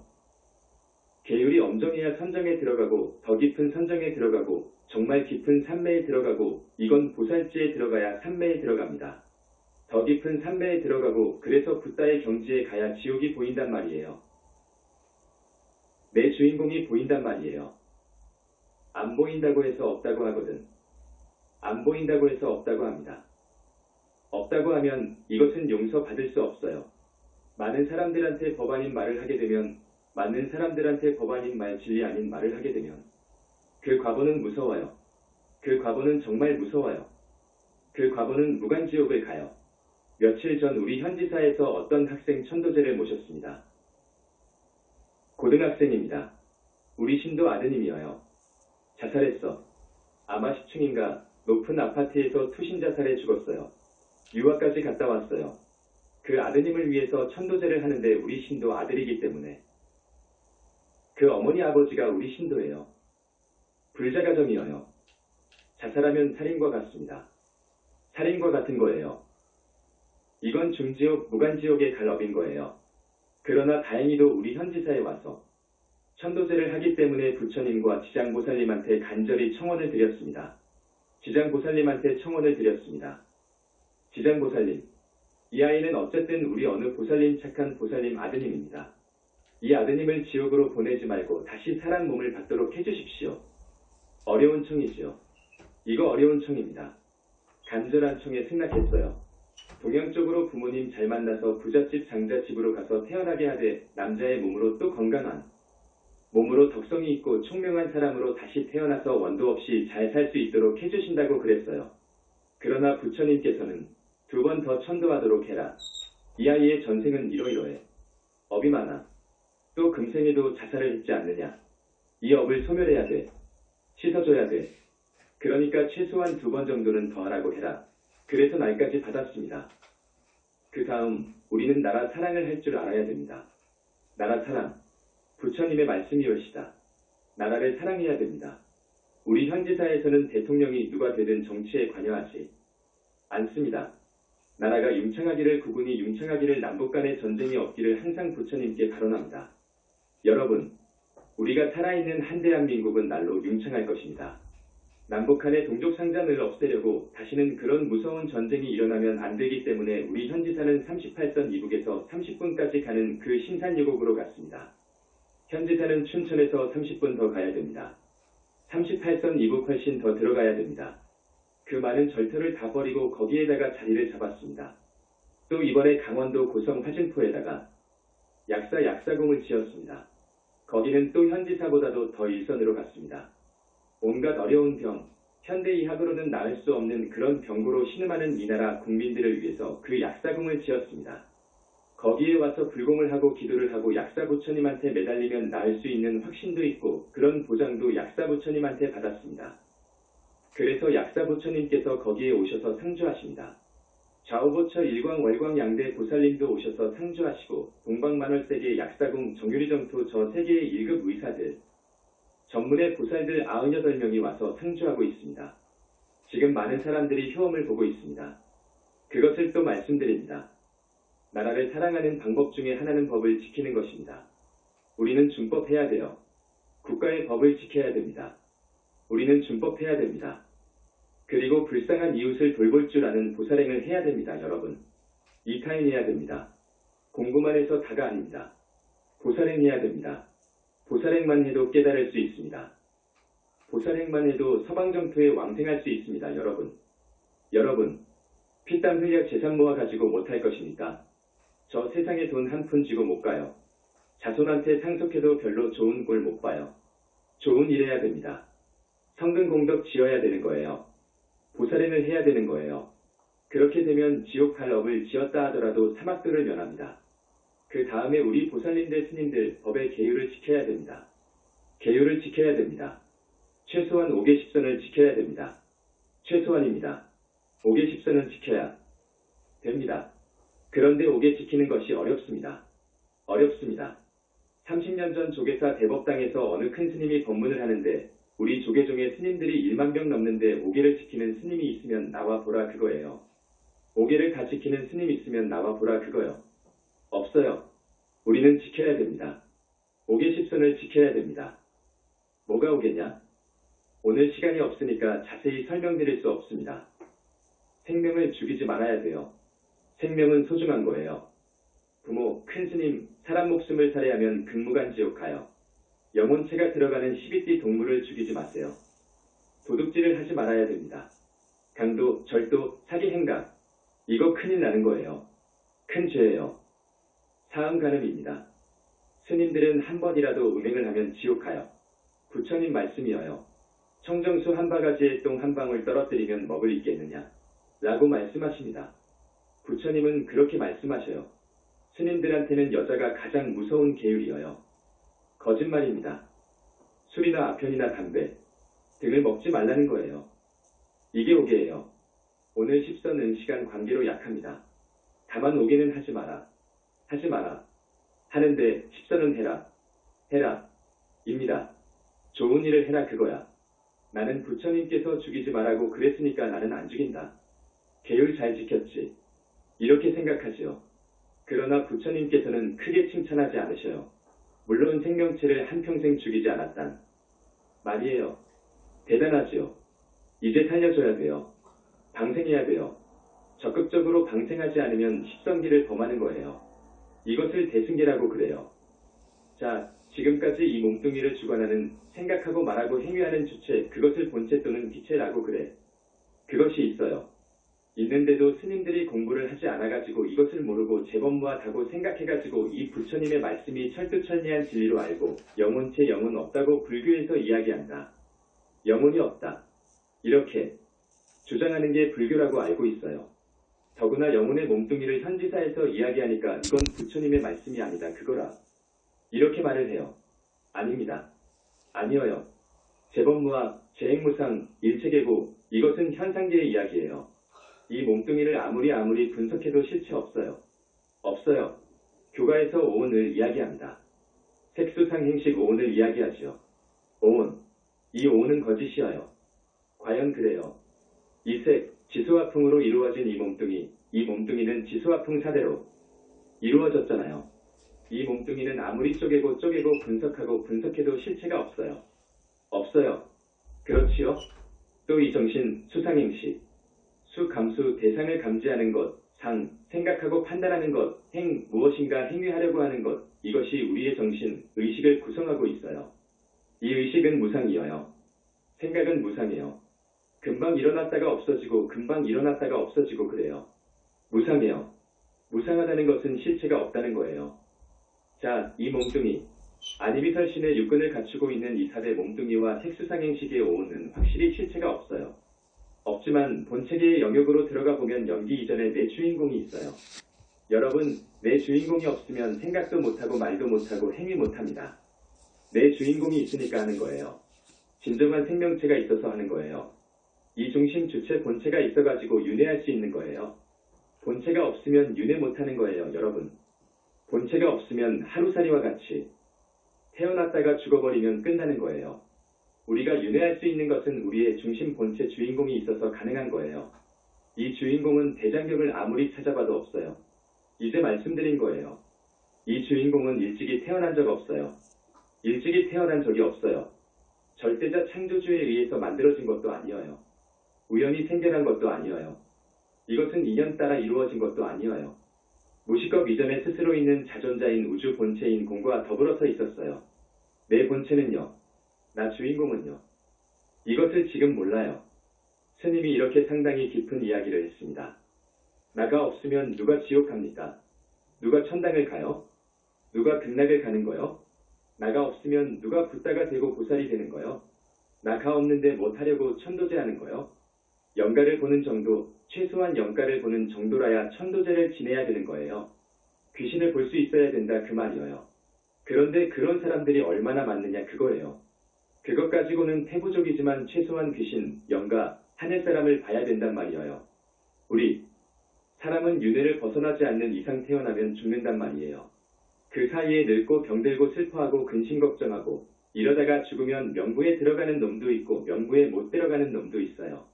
계율이 엄정해야 선정에 들어가고 더 깊은 선정에 들어가고 정말 깊은 삼매에 들어가고 이건 보살지에 들어가야 삼매에 들어갑니다. 더 깊은 삼매에 들어가고 그래서 붓다의 경지에 가야 지옥이 보인단 말이에요. 내 주인공이 보인단 말이에요. 안 보인다고 해서 없다고 하거든. 안 보인다고 해서 없다고 합니다. 없다고 하면 이것은 용서받을 수 없어요. 많은 사람들한테 법 아닌 말을 하게 되면, 맞는 사람들한테 법 아닌 말, 진리 아닌 말을 하게 되면 그 과보는 무서워요. 그 과보는 정말 무서워요. 그 과보는 무간지옥을 가요. 며칠 전 우리 현지사에서 어떤 학생 천도제를 모셨습니다. 고등학생입니다. 우리 신도 아드님이어요. 자살했어. 아마 10층인가 높은 아파트에서 투신 자살해 죽었어요. 유학까지 갔다 왔어요. 그 아드님을 위해서 천도제를 하는데 우리 신도 아들이기 때문에. 그 어머니 아버지가 우리 신도예요. 불자가정이어요. 자살하면 살인과 같습니다. 살인과 같은 거예요. 이건 중지옥, 무간지옥에 갈 업인 거예요. 그러나 다행히도 우리 현지사에 와서 천도제를 하기 때문에 부처님과 지장보살님한테 간절히 청원을 드렸습니다. 지장보살님한테 청원을 드렸습니다. 지장보살님, 이 아이는 어쨌든 우리 어느 보살님 착한 보살님 아드님입니다. 이 아드님을 지옥으로 보내지 말고 다시 사람 몸을 받도록 해주십시오. 어려운 청이지요. 이거 어려운 청입니다. 간절한 청에 승낙했어요. 동양 쪽으로 부모님 잘 만나서 부잣집 장자집으로 가서 태어나게 하되 남자의 몸으로 또 건강한 몸으로 덕성이 있고 총명한 사람으로 다시 태어나서 원도 없이 잘 살 수 있도록 해주신다고 그랬어요. 그러나 부처님께서는 2번 더 천도하도록 해라. 이 아이의 전생은 이러이러해. 업이 많아. 또 금생에도 자살을 했지 않느냐. 이 업을 소멸해야 돼. 씻어줘야 돼. 그러니까 최소한 2번 정도는 더 하라고 해라. 그래서 날까지 받았습니다. 그 다음 우리는 나라 사랑을 할 줄 알아야 됩니다. 나라 사랑. 부처님의 말씀이올시다. 나라를 사랑해야 됩니다. 우리 현지사에서는 대통령이 누가 되든 정치에 관여하지 않습니다. 나라가 융창하기를, 국군이 융창하기를, 남북 간의 전쟁이 없기를 항상 부처님께 발언합니다. 여러분, 우리가 살아있는 한 대한민국은 날로 융창할 것입니다. 남북 간의 동족상잔을 없애려고 다시는 그런 무서운 전쟁이 일어나면 안 되기 때문에 우리 현지사는 38선 이북에서 30분까지 가는 그 신산유곡으로 갔습니다. 현지사는 춘천에서 30분 더 가야 됩니다. 38선 이북 훨씬 더 들어가야 됩니다. 그 많은 절터를 다 버리고 거기에다가 자리를 잡았습니다. 또 이번에 강원도 고성 화진포에다가 약사공을 지었습니다. 거기는 또 현지사보다도 더 일선으로 갔습니다. 온갖 어려운 병, 현대의학으로는 나을 수 없는 그런 병고로 신음하는 이 나라 국민들을 위해서 그 약사궁을 지었습니다. 거기에 와서 불공을 하고 기도를 하고 약사부처님한테 매달리면 나을 수 있는 확신도 있고 그런 보장도 약사부처님한테 받았습니다. 그래서 약사부처님께서 거기에 오셔서 상주하십니다. 좌우보처 일광 월광 양대 보살님도 오셔서 상주하시고 동방만월세계 약사궁 정유리정토 저 세계의 1급 의사들 전문의 보살들 98명이 와서 상주하고 있습니다. 지금 많은 사람들이 효험을 보고 있습니다. 그것을 또 말씀드립니다. 나라를 사랑하는 방법 중에 하나는 법을 지키는 것입니다. 우리는 준법해야 돼요. 국가의 법을 지켜야 됩니다. 우리는 준법해야 됩니다. 그리고 불쌍한 이웃을 돌볼 줄 아는 보살행을 해야 됩니다. 여러분. 이타인해야 됩니다. 공부만 해서 다가 아닙니다. 보살행해야 됩니다. 보살행만 해도 깨달을 수 있습니다. 보살행만 해도 서방정토에 왕생할 수 있습니다. 여러분, 피땀 흘려 재산 모아가지고 못할 것입니까? 저 세상에 돈 한 푼 쥐고 못 가요. 자손한테 상속해도 별로 좋은 꼴 못 봐요. 좋은 일 해야 됩니다. 성근 공덕 지어야 되는 거예요. 보살행을 해야 되는 거예요. 그렇게 되면 지옥 갈 업을 지었다 하더라도 사막도를 면합니다. 그 다음에 우리 보살님들 스님들 법의 계율을 지켜야 됩니다. 계율을 지켜야 됩니다. 최소한 5개 10선을 지켜야 됩니다. 최소한입니다. 5개 10선은 지켜야 됩니다. 그런데 5개 지키는 것이 어렵습니다. 30년 전 조계사 대법당에서 어느 큰 스님이 법문을 하는데 우리 조계종의 스님들이 1만 명 넘는데 5개를 지키는 스님이 있으면 나와 보라 그거예요. 5개를 다 지키는 스님 있으면 나와 보라 그거요. 없어요. 우리는 지켜야 됩니다. 5개 10선을 지켜야 됩니다. 뭐가 5개냐? 오늘 시간이 없으니까 자세히 설명드릴 수 없습니다. 생명을 죽이지 말아야 돼요. 생명은 소중한 거예요. 부모, 큰 스님, 사람 목숨을 살해하면 극무간지옥 가요. 영혼체가 들어가는 12띠 동물을 죽이지 마세요. 도둑질을 하지 말아야 됩니다. 강도, 절도, 사기 행각. 이거 큰일 나는 거예요. 큰 죄예요. 사음 간음입니다. 스님들은 한 번이라도 음행을 하면 지옥 가요. 부처님 말씀이어요. 청정수 한 바가지에 똥 한 방울 떨어뜨리면 먹을 있겠느냐? 라고 말씀하십니다. 부처님은 그렇게 말씀하셔요. 스님들한테는 여자가 가장 무서운 계율이어요. 거짓말입니다. 술이나 아편이나 담배 등을 먹지 말라는 거예요. 이게 오계예요. 오늘 십선은 시간 관계로 약합니다. 다만 오계는 하지 마라. 하지 마라. 하는데 십선은 해라. 해라. 입니다. 좋은 일을 해라 그거야. 나는 부처님께서 죽이지 말라고 그랬으니까 나는 안 죽인다. 계율 잘 지켰지. 이렇게 생각하지요. 그러나 부처님께서는 크게 칭찬하지 않으셔요. 물론 생명체를 한평생 죽이지 않았단 말이에요. 대단하지요. 이제 살려줘야 돼요. 방생해야 돼요. 적극적으로 방생하지 않으면 십선기를 범하는 거예요. 이것을 대승계라고 그래요. 자, 지금까지 이 몸뚱이를 주관하는 생각하고 말하고 행위하는 주체, 그것을 본체 또는 기체라고 그래. 그것이 있어요. 있는데도 스님들이 공부를 하지 않아가지고 이것을 모르고 재범무하다고 생각해가지고 이 부처님의 말씀이 철두철미한 진리로 알고 영혼체 영혼 없다고 불교에서 이야기한다. 영혼이 없다. 이렇게 주장하는 게 불교라고 알고 있어요. 더구나 영혼의 몸뚱이를 현지사에서 이야기하니까 이건 부처님의 말씀이 아니다 그거라. 이렇게 말을 해요. 아닙니다. 아니어요. 재범무학, 재행무상, 일체계고 이것은 현상계의 이야기예요. 이 몸뚱이를 아무리 분석해도 실체 없어요. 없어요. 교가에서 오온을 이야기합니다. 색수상행식 오온을 이야기하지요. 오온. 이 오온은 거짓이어요. 과연 그래요. 이 색, 지수화풍으로 이루어진 이 몸뚱이는 지수화풍 사대로 이루어졌잖아요. 이 몸뚱이는 아무리 쪼개고 분석하고 분석해도 실체가 없어요. 없어요. 그렇지요? 또 이 정신, 수상행식. 수, 감수, 대상을 감지하는 것, 상, 생각하고 판단하는 것, 행, 무엇인가 행위하려고 하는 것, 이것이 우리의 정신, 의식을 구성하고 있어요. 이 의식은 무상이어요. 생각은 무상해요. 금방 일어났다가 없어지고 금방 일어났다가 없어지고 그래요. 무상해요. 무상하다는 것은 실체가 없다는 거예요. 자, 이 몸뚱이. 아니비설신의 육근을 갖추고 있는 이 삽의 몸뚱이와 색수상행식의 오온은 확실히 실체가 없어요. 없지만 본체계의 영역으로 들어가 보면 연기 이전에 내 주인공이 있어요. 여러분, 내 주인공이 없으면 생각도 못하고 말도 못하고 행위 못합니다. 내 주인공이 있으니까 하는 거예요. 진정한 생명체가 있어서 하는 거예요. 이 중심 주체 본체가 있어가지고 윤회할 수 있는 거예요. 본체가 없으면 윤회 못하는 거예요, 여러분. 본체가 없으면 하루살이와 같이 태어났다가 죽어버리면 끝나는 거예요. 우리가 윤회할 수 있는 것은 우리의 중심 본체 주인공이 있어서 가능한 거예요. 이 주인공은 대장경을 아무리 찾아봐도 없어요. 이제 말씀드린 거예요. 이 주인공은 일찍이 태어난 적 없어요. 일찍이 태어난 적이 없어요. 절대자 창조주에 의해서 만들어진 것도 아니어요. 우연히 생겨난 것도 아니어요. 이것은 인연 따라 이루어진 것도 아니어요. 무식업 이전에 스스로 있는 자존자인 우주 본체인 공과 더불어서 있었어요. 내 본체는요. 나 주인공은요. 이것을 지금 몰라요. 스님이 이렇게 상당히 깊은 이야기를 했습니다. 나가 없으면 누가 지옥 갑니까? 누가 천당을 가요? 누가 극락을 가는 거요? 나가 없으면 누가 붓다가 되고 보살이 되는 거요? 나가 없는데 못하려고 천도제 하는 거요? 영가를 보는 정도, 최소한 영가를 보는 정도라야 천도제를 지내야 되는 거예요. 귀신을 볼 수 있어야 된다 그 말이에요. 그런데 그런 사람들이 얼마나 많느냐 그거예요. 그것 가지고는 태부족이지만 최소한 귀신, 영가, 하늘사람을 봐야 된단 말이에요. 우리 사람은 윤회를 벗어나지 않는 이상 태어나면 죽는단 말이에요. 그 사이에 늙고 병들고 슬퍼하고 근심 걱정하고 이러다가 죽으면 명부에 들어가는 놈도 있고 명부에 못 들어가는 놈도 있어요.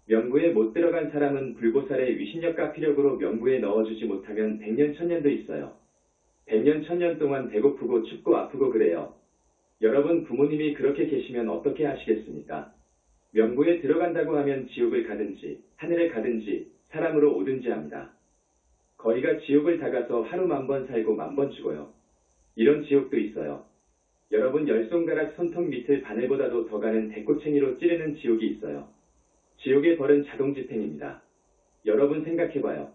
명부에 못 들어간 사람은 불보살의 위신력 가피력으로 명부에 넣어주지 못하면 100년 1000년도 있어요. 100년 1000년 동안 배고프고 춥고 아프고 그래요. 여러분 부모님이 그렇게 계시면 어떻게 하시겠습니까? 명부에 들어간다고 하면 지옥을 가든지 하늘을 가든지 사람으로 오든지 합니다. 거의가 지옥을 다 가서 하루 10,000번 살고 10,000번 죽어요. 이런 지옥도 있어요. 여러분 열 손가락 손톱 밑을 바늘보다도 더 가는 대꼬챙이로 찌르는 지옥이 있어요. 지옥의 벌은 자동집행입니다. 여러분 생각해봐요.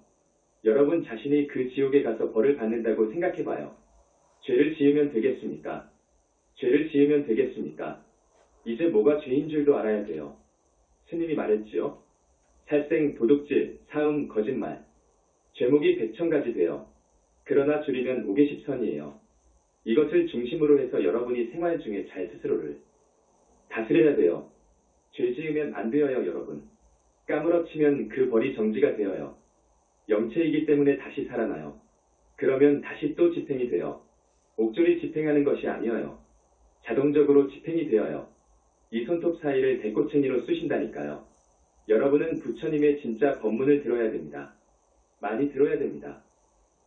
여러분 자신이 그 지옥에 가서 벌을 받는다고 생각해봐요. 죄를 지으면 되겠습니까? 죄를 지으면 되겠습니까? 이제 뭐가 죄인 줄도 알아야 돼요. 스님이 말했지요. 살생, 도둑질, 사음, 거짓말. 죄목이 100,000가지 돼요. 그러나 줄이면 5개십선이에요. 이것을 중심으로 해서 여러분이 생활 중에 잘 스스로를 다스려야 돼요. 죄 지으면 안 되어요, 여러분. 까무러치면 그 벌이 정지가 되어요. 영체이기 때문에 다시 살아나요. 그러면 다시 또 집행이 돼요. 옥졸이 집행하는 것이 아니어요. 자동적으로 집행이 되어요. 이 손톱 사이를 대꼬챙이로 쑤신다니까요. 여러분은 부처님의 진짜 법문을 들어야 됩니다. 많이 들어야 됩니다.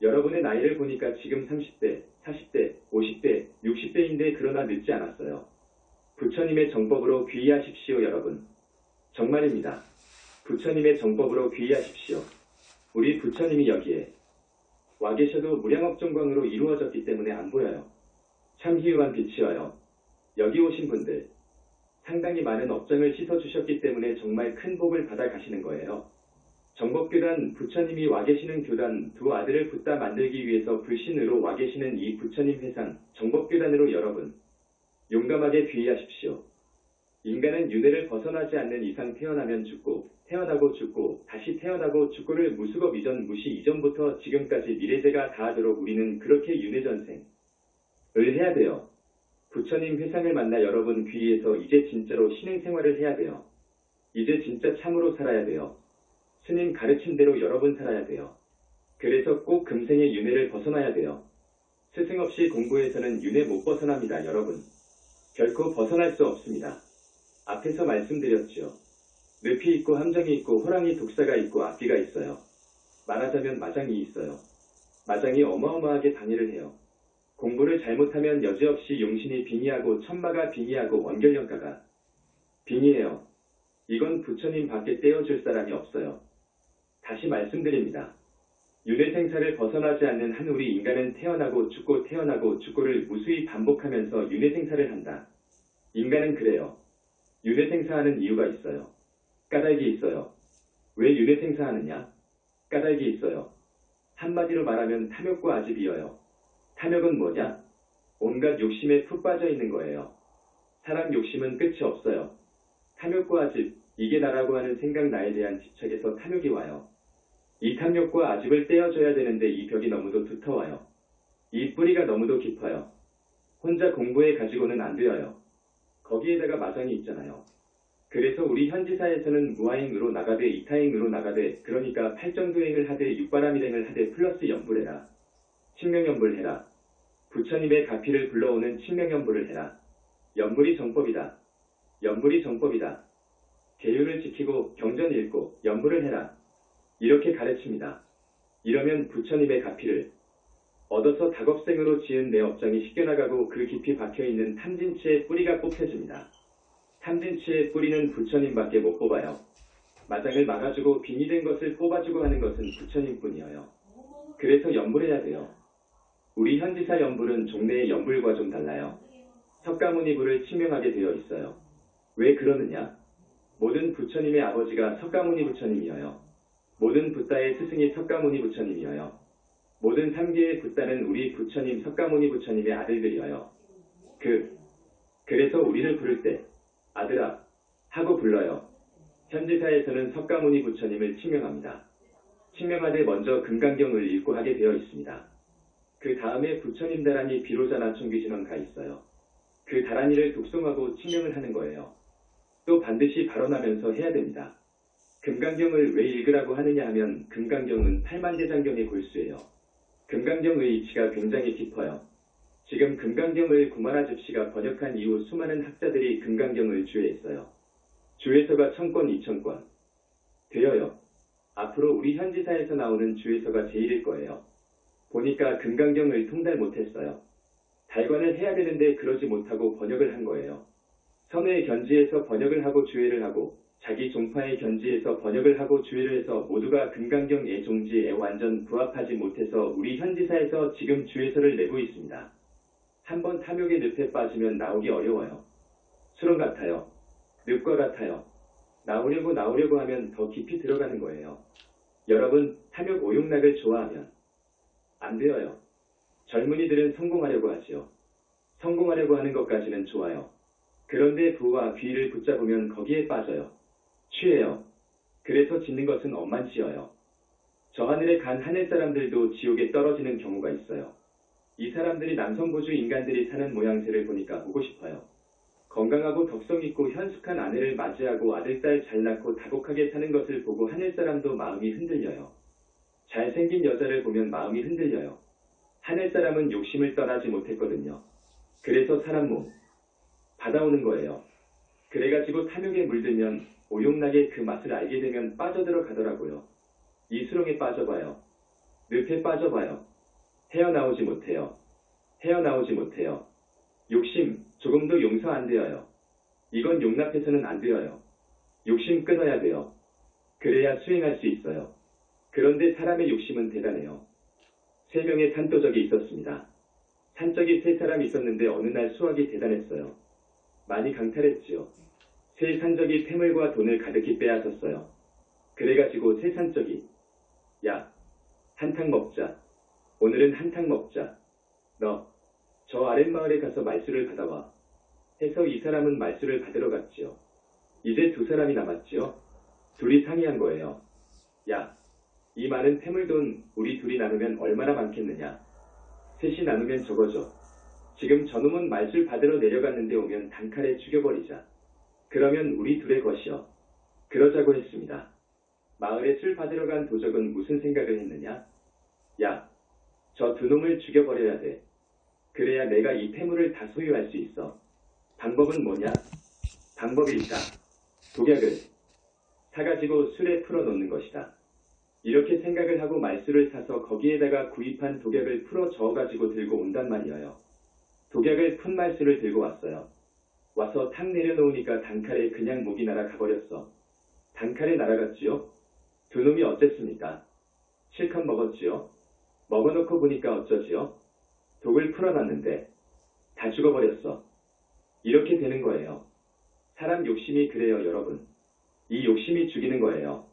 여러분의 나이를 보니까 지금 30대, 40대, 50대, 60대인데 그러나 늦지 않았어요. 부처님의 정법으로 귀의하십시오, 여러분. 정말입니다. 부처님의 정법으로 귀의하십시오. 우리 부처님이 여기에 와 계셔도 무량업종광으로 이루어졌기 때문에 안 보여요. 참 희유한 빛이어요. 여기 오신 분들 상당히 많은 업장을 씻어주셨기 때문에 정말 큰 복을 받아 가시는 거예요. 정법교단 부처님이 와 계시는 교단 두 아들을 붙다 만들기 위해서 불신으로 와 계시는 이 부처님 회상 정법교단으로 여러분 용감하게 귀의하십시오. 인간은 윤회를 벗어나지 않는 이상 태어나면 죽고 태어나고 죽고 다시 태어나고 죽고를 무수겁 이전 무시 이전부터 지금까지 미래세가 다하도록 우리는 그렇게 윤회전생을 해야 돼요. 부처님 회상을 만나 여러분 귀의해서 이제 진짜로 신행생활을 해야 돼요. 이제 진짜 참으로 살아야 돼요. 스님 가르친 대로 여러분 살아야 돼요. 그래서 꼭 금생의 윤회를 벗어나야 돼요. 스승 없이 공부해서는 윤회 못 벗어납니다, 여러분. 결코 벗어날 수 없습니다. 앞에서 말씀드렸죠. 늪이 있고 함정이 있고 호랑이 독사가 있고 앞뒤가 있어요. 말하자면 마장이 있어요. 마장이 어마어마하게 방해를 해요. 공부를 잘못하면 여지없이 용신이 빙의하고 천마가 빙의하고 원결영가가 빙의해요. 이건 부처님 밖에 떼어줄 사람이 없어요. 다시 말씀드립니다. 윤회생사를 벗어나지 않는 한 우리 인간은 태어나고 죽고 태어나고 죽고를 무수히 반복하면서 윤회생사를 한다. 인간은 그래요. 윤회생사하는 이유가 있어요. 까닭이 있어요. 왜 윤회생사하느냐? 까닭이 있어요. 한마디로 말하면 탐욕과 아집이어요. 탐욕은 뭐냐? 온갖 욕심에 푹 빠져 있는 거예요. 사람 욕심은 끝이 없어요. 탐욕과 아집, 이게 나라고 하는 생각 나에 대한 집착에서 탐욕이 와요. 이 탐욕과 아집을 떼어줘야 되는데 이 벽이 너무도 두터워요. 이 뿌리가 너무도 깊어요. 혼자 공부해 가지고는 안 되어요. 거기에다가 마장이 있잖아요. 그래서 우리 현지사에서는 무아행으로 나가되 이타행으로 나가되 그러니까 팔정도행을 하되 육바람일행을 하되 플러스 연불해라. 칭명연불해라. 부처님의 가피를 불러오는 칭명연불을 해라. 연불이 정법이다. 연불이 정법이다. 계율을 지키고 경전 읽고 연불을 해라. 이렇게 가르칩니다. 이러면 부처님의 가피를 얻어서 다겁생으로 지은 내 업장이 씻겨나가고 그 깊이 박혀있는 탐진치의 뿌리가 뽑혀집니다. 탐진치의 뿌리는 부처님밖에 못 뽑아요. 마장을 막아주고 빙의된 것을 뽑아주고 하는 것은 부처님뿐이어요. 그래서 연불해야 돼요. 우리 현지사 연불은 종래의 연불과 좀 달라요. 석가모니불을 치명하게 되어 있어요. 왜 그러느냐? 모든 부처님의 아버지가 석가모니 부처님이어요. 모든 붓다의 스승이 석가모니 부처님이어요. 모든 3개의 붓다는 우리 부처님 석가모니 부처님의 아들들이어요. 그래서 우리를 부를 때 아들아 하고 불러요. 현지사에서는 석가모니 부처님을 칭명합니다. 칭명하되 먼저 금강경을 읽고 하게 되어 있습니다. 그 다음에 부처님 다란이 비로자나 총귀진원 가 있어요. 그 다란이를 독송하고 칭명을 하는 거예요. 또 반드시 발언하면서 해야 됩니다. 금강경을 왜 읽으라고 하느냐 하면 금강경은 팔만대장경의 골수예요. 금강경의 이치가 굉장히 깊어요. 지금 금강경을 구만아집시가 번역한 이후 수많은 학자들이 금강경을 주해했어요. 주해서가 1000권, 2000권 되어요. 앞으로 우리 현지사에서 나오는 주해서가 제일일 거예요. 보니까 금강경을 통달 못했어요. 달관을 해야 되는데 그러지 못하고 번역을 한 거예요. 선의 견지에서 번역을 하고 주해를 하고 자기 종파의 견지에서 번역을 하고 주해를 해서 모두가 금강경의 종지에 완전 부합하지 못해서 우리 현지사에서 지금 주해서를 내고 있습니다. 한번 탐욕의 늪에 빠지면 나오기 어려워요. 수렁 같아요. 늪과 같아요. 나오려고 하면 더 깊이 들어가는 거예요. 여러분, 탐욕 오용락을 좋아하면 안 되어요. 젊은이들은 성공하려고 하지요. 성공하려고 하는 것까지는 좋아요. 그런데 부와 귀를 붙잡으면 거기에 빠져요. 취해요. 그래서 짓는 것은 엄만 지어요. 저 하늘에 간 하늘 사람들도 지옥에 떨어지는 경우가 있어요. 이 사람들이 남성보주 인간들이 사는 모양새를 보니까 보고 싶어요. 건강하고 덕성 있고 현숙한 아내를 맞이하고 아들, 딸 잘 낳고 다복하게 사는 것을 보고 하늘 사람도 마음이 흔들려요. 잘생긴 여자를 보면 마음이 흔들려요. 하늘 사람은 욕심을 떠나지 못했거든요. 그래서 사람 몸 받아오는 거예요. 그래가지고 탐욕에 물들면 오용락의 그 맛을 알게 되면 빠져들어 가더라고요. 이 수렁에 빠져봐요. 늪에 빠져봐요. 헤어나오지 못해요. 헤어나오지 못해요. 욕심 조금도 용서 안 되어요. 이건 용납해서는 안 되어요. 욕심 끊어야 돼요. 그래야 수행할 수 있어요. 그런데 사람의 욕심은 대단해요. 3명의 산도적이 있었습니다. 산적이 3사람이 있었는데 어느 날 수학이 대단했어요. 많이 강탈했지요. 3산적이 폐물과 돈을 가득히 빼앗았어요. 그래가지고 3산적이 야, 한탕 먹자. 오늘은 한탕 먹자. 너, 저 아랫마을에 가서 말수를 받아와. 해서 이 사람은 말수를 받으러 갔지요. 이제 2사람이 남았지요. 둘이 상의한 거예요. 야, 이 많은 폐물돈 우리 둘이 나누면 얼마나 많겠느냐. 셋이 나누면 적어져. 지금 저놈은 말술 받으러 내려갔는데 오면 단칼에 죽여버리자. 그러면 우리 둘의 것이요. 그러자고 했습니다. 마을에 술 받으러 간 도적은 무슨 생각을 했느냐? 야, 저 2놈을 죽여버려야 돼. 그래야 내가 이 폐물을 다 소유할 수 있어. 방법은 뭐냐? 방법이 있다. 독약을 사가지고 술에 풀어놓는 것이다. 이렇게 생각을 하고 말수를 사서 거기에다가 구입한 독약을 풀어 저어가지고 들고 온단 말이에요. 독약을 푼 말수를 들고 왔어요. 와서 탁 내려놓으니까 단칼에 그냥 목이 날아가버렸어. 단칼에 날아갔지요? 2놈이 어쨌습니까? 실컷 먹었지요? 먹어놓고 보니까 어쩌지요? 독을 풀어놨는데 다 죽어버렸어. 이렇게 되는 거예요. 사람 욕심이 그래요, 여러분. 이 욕심이 죽이는 거예요.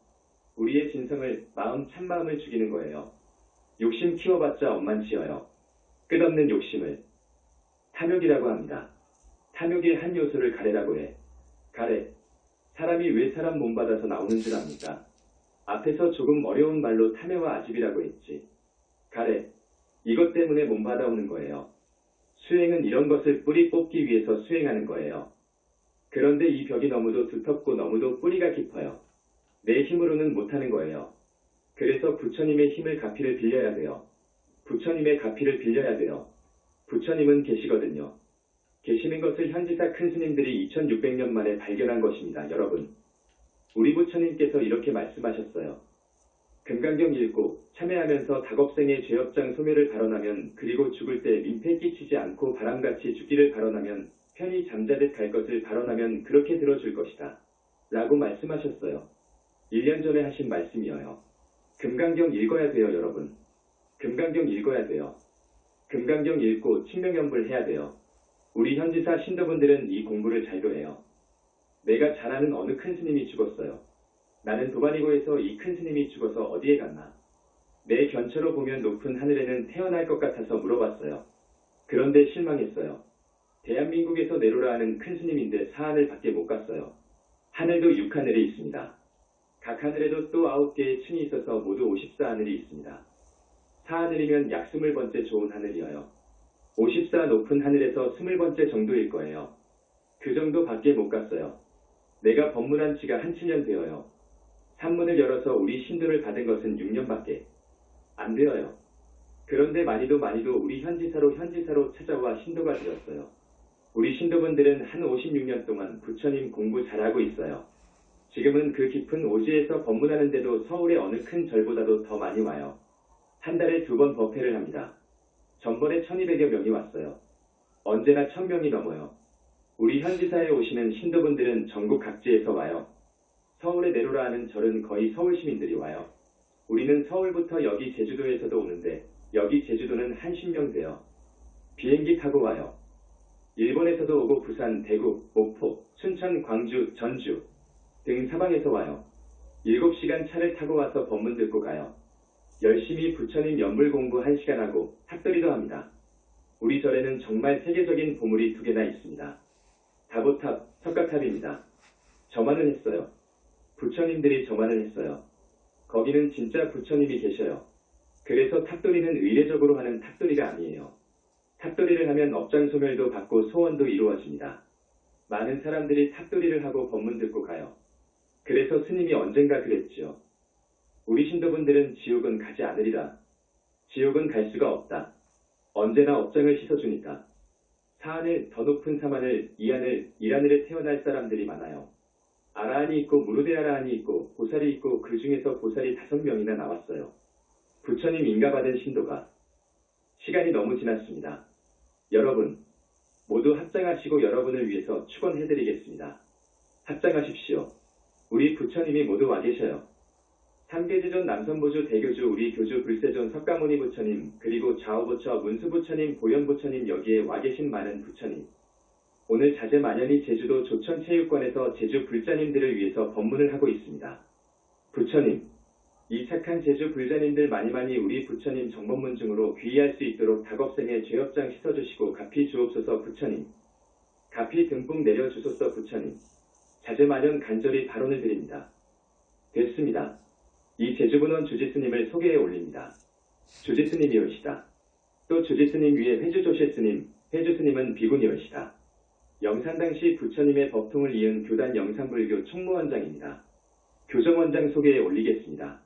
우리의 진성을, 마음, 참마음을 죽이는 거예요. 욕심 키워봤자 엄만 지어요. 끝없는 욕심을 탐욕이라고 합니다. 탐욕의 한 요소를 가래라고 해. 가래. 사람이 왜 사람 몸 받아서 나오는 줄 압니까? 앞에서 조금 어려운 말로 탐해와 아집이라고 했지. 가래. 이것 때문에 몸 받아오는 거예요. 수행은 이런 것을 뿌리 뽑기 위해서 수행하는 거예요. 그런데 이 벽이 너무도 두텁고 너무도 뿌리가 깊어요. 내 힘으로는 못하는 거예요. 그래서 부처님의 힘을 가피를 빌려야 돼요. 부처님의 가피를 빌려야 돼요. 부처님은 계시거든요. 계시는 것을 현지사 큰 스님들이 2600년 만에 발견한 것입니다. 여러분, 우리 부처님께서 이렇게 말씀하셨어요. 금강경 읽고 참회하면서 다겁생의 죄업장 소멸을 발언하면, 그리고 죽을 때 민폐 끼치지 않고 바람같이 죽기를 발언하면, 편히 잠자듯 갈 것을 발언하면 그렇게 들어줄 것이다. 라고 말씀하셨어요. 1년 전에 하신 말씀이에요. 금강경 읽어야 돼요, 여러분. 금강경 읽어야 돼요. 금강경 읽고 칭명연불 해야 돼요. 우리 현지사 신도분들은 이 공부를 잘도 해요. 내가 잘 아는 어느 큰 스님이 죽었어요. 나는 도반이고에서 이 큰 스님이 죽어서 어디에 갔나? 내 견처로 보면 높은 하늘에는 태어날 것 같아서 물어봤어요. 그런데 실망했어요. 대한민국에서 내로라 하는 큰 스님인데 사하늘 밖에 못 갔어요. 하늘도 6하늘이 있습니다. 각 하늘에도 또 9개의 층이 있어서 모두 54하늘이 있습니다. 4하늘이면 약 20번째 좋은 하늘이어요. 54 높은 하늘에서 20번째 정도일 거예요. 그 정도 밖에 못 갔어요. 내가 법문한 지가 한 7년 되어요. 산문을 열어서 우리 신도를 받은 것은 6년밖에 안 되어요. 그런데 많이도 우리 현지사로 찾아와 신도가 되었어요. 우리 신도분들은 한 56년 동안 부처님 공부 잘하고 있어요. 지금은 그 깊은 오지에서 법문하는데도 서울의 어느 큰 절보다도 더 많이 와요. 한 달에 2번 법회를 합니다. 전번에 1200여 명이 왔어요. 언제나 1000명이 넘어요. 우리 현지사에 오시는 신도분들은 전국 각지에서 와요. 서울에 내로라 하는 절은 거의 서울 시민들이 와요. 우리는 서울부터 여기 제주도에서도 오는데, 여기 제주도는 한 10명 돼요. 비행기 타고 와요. 일본에서도 오고 부산, 대구, 목포, 춘천, 광주, 전주, 등 사방에서 와요. 7시간 차를 타고 와서 법문 듣고 가요. 열심히 부처님 연불 공부 1시간 하고 탑돌이도 합니다. 우리 절에는 정말 세계적인 보물이 2개나 있습니다. 다보탑, 석가탑입니다. 저만은 했어요. 부처님들이 저만을 했어요. 거기는 진짜 부처님이 계셔요. 그래서 탑돌이는 의례적으로 하는 탑돌이가 아니에요. 탑돌이를 하면 업장소멸도 받고 소원도 이루어집니다. 많은 사람들이 탑돌이를 하고 법문 듣고 가요. 그래서 스님이 언젠가 그랬지요. 우리 신도분들은 지옥은 가지 않으리라. 지옥은 갈 수가 없다. 언제나 업장을 씻어주니까. 사하늘, 더 높은 사하늘, 이하늘, 이하늘에 태어날 사람들이 많아요. 아라한이 있고 무르대아라한이 있고 보살이 있고 그 중에서 보살이 5명이나 나왔어요. 부처님 인가받은 신도가. 시간이 너무 지났습니다. 여러분, 모두 합장하시고 여러분을 위해서 축원해드리겠습니다. 합장하십시오. 우리 부처님이 모두 와 계셔요. 삼계지존 남선보주 대교주 우리 교주 불세존 석가모니 부처님 그리고 좌우부처 문수부처님 보현부처님 여기에 와 계신 많은 부처님. 오늘 자재만연히 제주도 조천체육관에서 제주 불자님들을 위해서 법문을 하고 있습니다. 부처님, 이 착한 제주 불자님들 많이 우리 부처님 정법문 중으로 귀의할 수 있도록 다겁생의 죄업장 씻어주시고 가피 주옵소서 부처님. 가피 듬뿍 내려주소서 부처님. 자재만연 간절히 발언을 드립니다. 됐습니다. 이 제주분원 주지스님을 소개해 올립니다. 주지스님이올시다. 또 주지스님 위에 회주조실스님, 회주스님은 비군이올시다. 영산 당시 부처님의 법통을 이은 교단 영산불교 총무원장입니다. 교정원장 소개해 올리겠습니다.